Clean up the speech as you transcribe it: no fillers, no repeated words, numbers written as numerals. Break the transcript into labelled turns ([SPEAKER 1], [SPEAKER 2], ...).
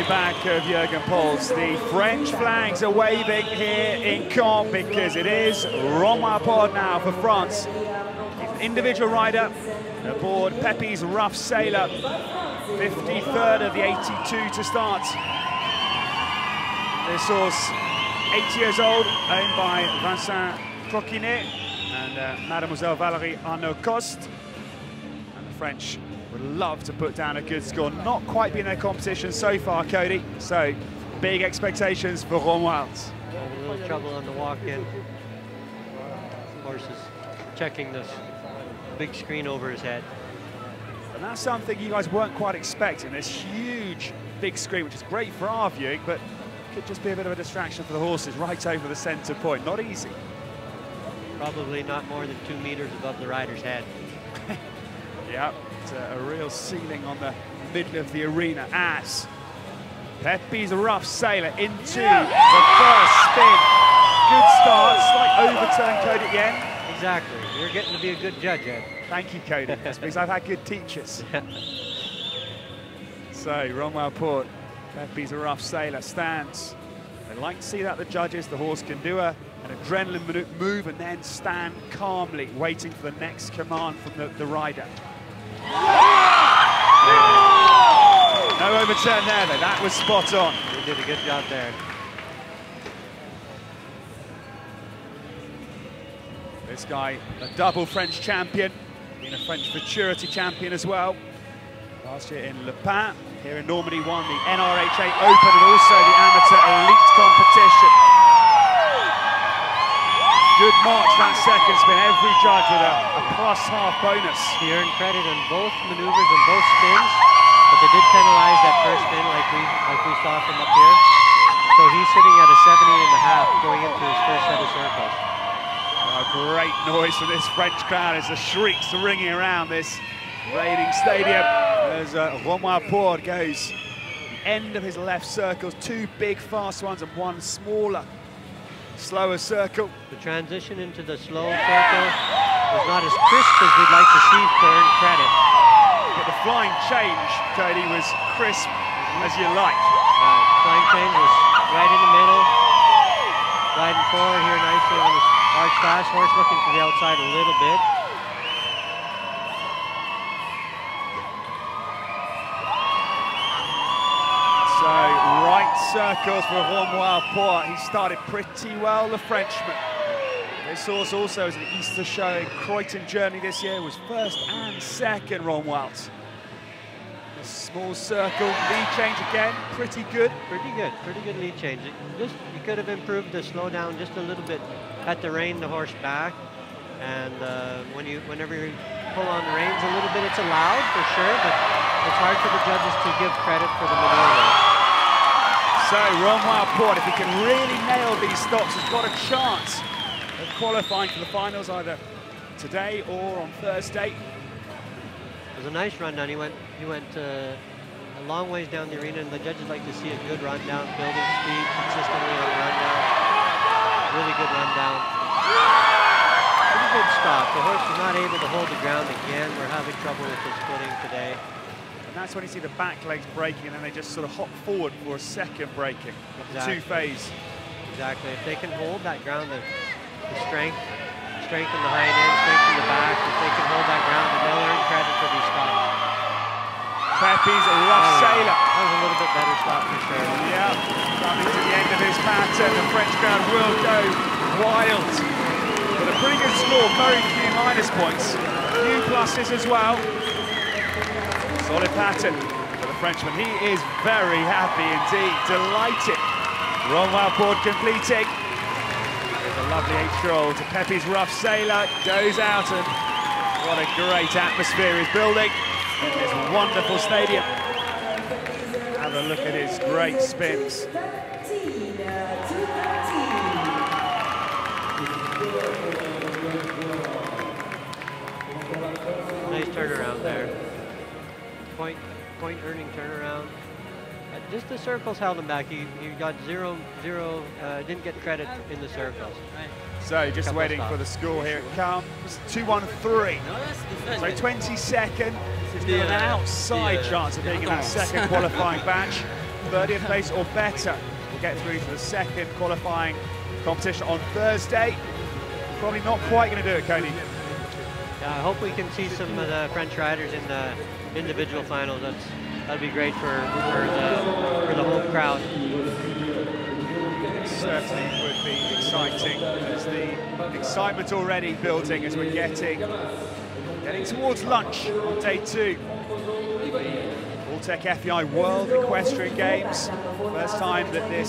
[SPEAKER 1] back of Jürgen Pols. The French flags are waving here in Caen because it is Romuald Poard now for France. He's an individual rider aboard Pepe's Rough Sailor. 53rd of the 82 to start. This horse, 8 years old, owned by Vincent Coquinet and Mademoiselle Valérie Arnaud-Coste. And the French would love to put down a good score. Not quite been their competition so far, Cody. So, big expectations for Romuald.
[SPEAKER 2] A little trouble on the walk-in. Horse is checking this big screen over his head.
[SPEAKER 1] And that's something you guys weren't quite expecting. This huge big screen, which is great for our viewing, but could just be a bit of a distraction for the horses right over the centre point. Not easy.
[SPEAKER 2] Probably not more than 2 meters above the rider's head.
[SPEAKER 1] Yeah, it's a real ceiling on the middle of the arena as Pepe's Rough Sailor into the first spin. Good start, slight overturn, Cody, at the end.
[SPEAKER 2] Exactly. You're getting to be a good judge, Ed.
[SPEAKER 1] Thank you, Cody. That's because I've had good teachers. So, Romuald Poard, Pepe's Rough Sailor stands. They like to see that the judges, the horse can do an adrenaline move and then stand calmly, waiting for the next command from the rider. No overturn there, though. That was spot on.
[SPEAKER 2] He did a good job there.
[SPEAKER 1] This guy, a double French champion, being a French futurity champion as well. Last year in Le Pen, here in Normandy, won the NRHA Open and also the Amateur Elite competition. Good marks that second spin, every judge with a +half bonus.
[SPEAKER 2] He earned credit on both maneuvers and both spins, but they did penalize that first spin like we saw from up here. So he's sitting at a 70.5 going into his first set of circles.
[SPEAKER 1] A great noise from this French crowd as the shrieks are ringing around this Reining stadium as Romuald Poard goes the end of his left circles, 2 big fast ones and 1 smaller, slower circle.
[SPEAKER 2] The transition into the slow circle was not as crisp as we'd like to see for earned credit.
[SPEAKER 1] But the flying change, Cody, was crisp as you like.
[SPEAKER 2] Flying change was right in the middle, riding forward here nicely on this large fast horse, looking to the outside a little bit.
[SPEAKER 1] So, right circles for Romuald Poard. He started pretty well, the Frenchman. This horse also is an Easter showing. Croydon Journey this year was first and second, Romuald. A small circle, lead change again, pretty good.
[SPEAKER 2] Pretty good lead change. You could have improved the slowdown just a little bit. Had to rein the horse back, and whenever you pull on the reins a little bit, it's allowed for sure, but it's hard for the judges to give credit for the maneuver.
[SPEAKER 1] So Romuald Poard, if he can really nail these stops, has got a chance of qualifying for the finals either today or on Thursday.
[SPEAKER 2] It was a nice rundown. He went a long ways down the arena, and the judges like to see a good rundown, building speed consistently on the rundown. Really good rundown. Pretty good stop. The horse was not able to hold the ground again. We're having trouble with his footing today.
[SPEAKER 1] And that's when you see the back legs breaking and then they just sort of hop forward for a second breaking.
[SPEAKER 2] Exactly.
[SPEAKER 1] 2-phase.
[SPEAKER 2] Exactly. If they can hold that ground, the strength in the hind end, strength in the back, if they can hold that ground, then they'll earn credit for these stops.
[SPEAKER 1] Pepe's Rough Sailor.
[SPEAKER 2] That was a little bit better stop for sure.
[SPEAKER 1] Yeah, coming to the end of his pattern, the French crowd will go wild. But a pretty good score, very few minus points. A few pluses as well. Solid pattern for the Frenchman. He is very happy indeed, delighted. Romuald Poard completing. With a lovely 8-year-old. Pepe's Rough Sailor goes out, and what a great atmosphere is building in this wonderful stadium. Have a look at his great spins.
[SPEAKER 2] Nice turnaround there. Point earning turnaround. Just the circles held him back. He got didn't get credit in the circles.
[SPEAKER 1] So just waiting for the score. Here it comes. 2-1-3. So 22nd. There's an outside chance of being in that second qualifying batch. 30th place or better will get through to the second qualifying competition on Thursday. Probably not quite going to do it, Cody.
[SPEAKER 2] Yeah, I hope we can see some of the French riders in the individual finals. That'd be great for the home crowd.
[SPEAKER 1] It certainly would be exciting. There's the excitement already building as we're getting towards lunch on day 2. Alltech FEI World Equestrian Games. First time that this